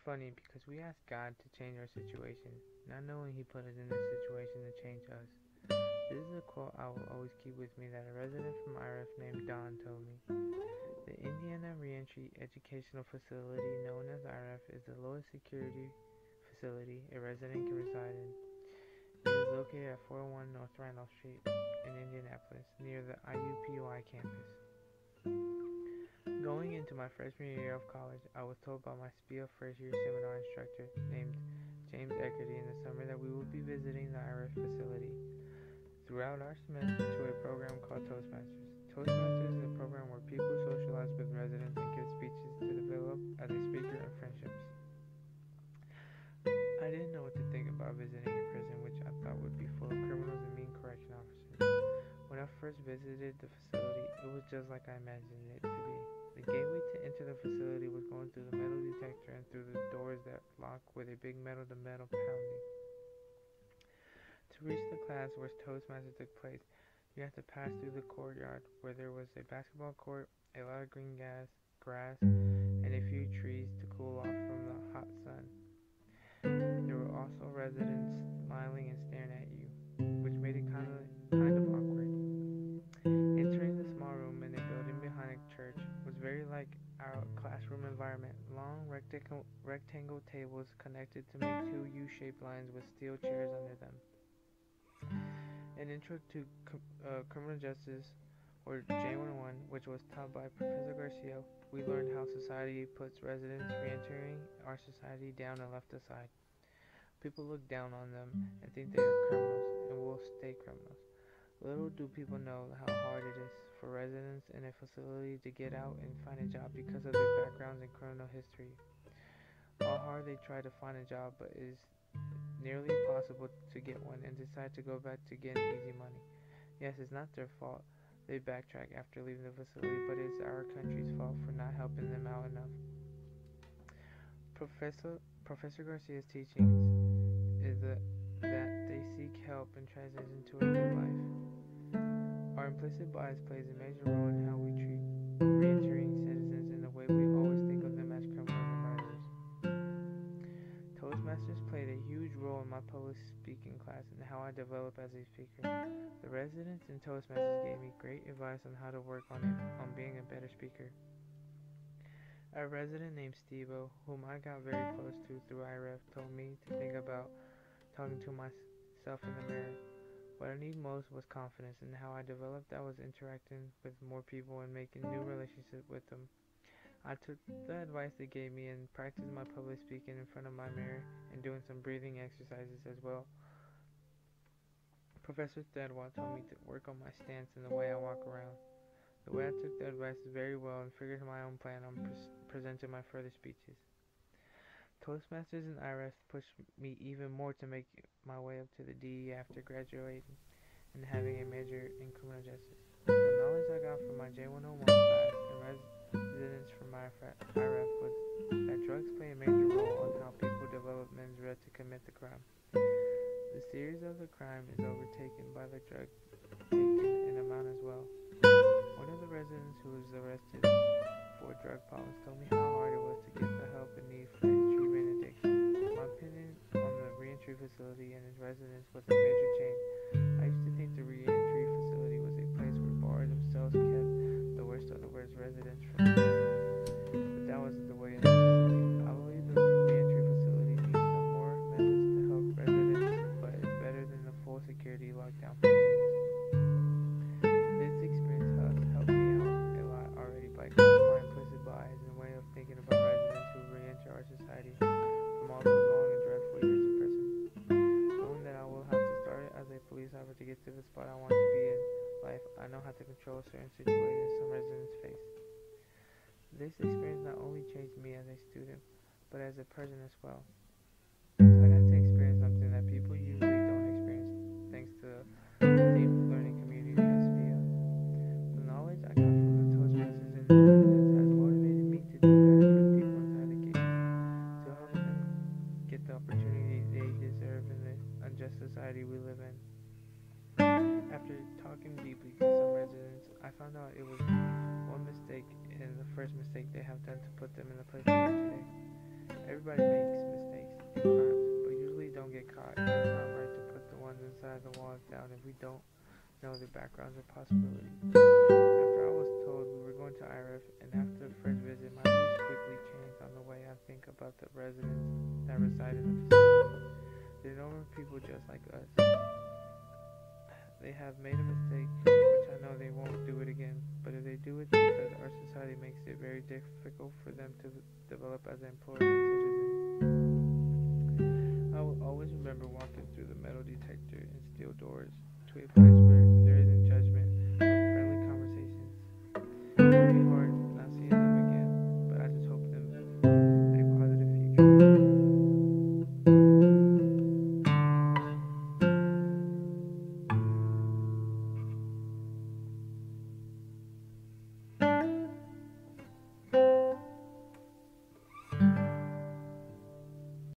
funny because we asked God to change our situation, not knowing He put us in this situation to change us. This is a quote I will always keep with me that a resident from IRF named Don told me. The Indiana Reentry Educational Facility, known as IRF, is the lowest security facility a resident can reside in. It is located at 401 North Randolph Street in Indianapolis, near the IUPUI campus. Going into my freshman year of college, I was told by my SPIA first year seminar instructor named James Eckerty in the summer that we would be visiting the IRF facility throughout our semester to a program called Toastmasters. Toastmasters is a program where people socialize with residents and give speeches to develop as a speaker and friendships. I didn't know what to think about visiting a prison which I thought would be full of criminals and mean correction officers. When I first visited the facility, it was just like I imagined it to be. The gateway to enter the facility was going through the metal detector and through the doors that lock with a big metal-to-metal pounding. To reach the class where Toastmasters took place, you had to pass through the courtyard where there was a basketball court, a lot of green grass, and a few trees to cool off from the hot sun. There were also residents smiling and staring at you, which made it kind of awkward. Entering the small room in a building behind a church was very like our classroom environment. Long rectangle tables connected to make two U-shaped lines with steel chairs under them. An intro to criminal justice, or J101, which was taught by Professor Garcia. We learned how society puts residents re-entering our society down and left aside. People look down on them and think they are criminals and will stay criminals. Little do people know how hard it is for residents in a facility to get out and find a job because of their backgrounds and criminal history. How hard they try to find a job, but it is nearly impossible to get one and decide to go back to getting easy money. Yes, it's not their fault. They backtrack after leaving the facility, but it's our country's fault for not helping them out enough. Professor Garcia's teachings is that they seek help and transition to a new life. Our implicit bias plays a major role in how we treat re-entering citizens in the way we always think of them as criminals and murderers. Toastmasters played a huge role in my public speaking class and how I developed as a speaker. The residents in Toastmasters gave me great advice on how to work on being a better speaker. A resident named Steve-O, whom I got very close to through IRF, told me to think about talking to myself in the mirror. What I need most was confidence, and how I developed that was interacting with more people and making new relationships with them. I took the advice they gave me and practiced my public speaking in front of my mirror and doing some breathing exercises as well. Professor Thedwa told me to work on my stance and the way I walk around. The way I took the advice very well and figured my own plan on presenting my further speeches. Toastmasters and IRF pushed me even more to make my way up to the DE after graduating and having a major in criminal justice. The knowledge I got from my J101 class and residents from IRF was that drugs play a major role on how people develop mens rea to commit the crime. The series of the crime is overtaken by the drug taken in amount as well. One of the residents who was arrested for drug problems told me how hard it was to get the help and need for his treatment addiction. My opinion on the reentry facility and its residents was a major change. I used to think the reentry facility was a place where bars themselves kept the worst of the worst residents from the but that wasn't the way it is. I believe the reentry facility needs some more methods to help residents, but it's better than the full security lockdown prisons. This experience has helped me out a lot already by calming my implicit bias and way of thinking about residents who re-enter our society from all those long and dreadful years in prison. Knowing that I will have to start as a police officer to get to the spot I want to be in life, I know how to control certain situations some residents face. This experience not only changed me as a student, but as a person as well. I got to experience something that people usually don't experience, thanks to the deep learning community at SPIA. The knowledge I got from the Toastmasters and the residents has motivated me to do better for the people inside the gates, to help them get the opportunity they deserve in the unjust society we live in. After talking deeply to some residents, I found out it was one mistake and the first mistake they have done to put them in the place they are today. Everybody tie the walls down if we don't know their backgrounds or possibilities. After I was told we were going to IRF, and after the first visit, my views quickly changed on the way I think about the residents that reside in the facility. They're normal people just like us. They have made a mistake, which I know they won't do it again, but if they do it because our society makes it very difficult for them to develop as employers and citizens. I will always remember walking through the metal detector and steel doors to a place where there isn't judgment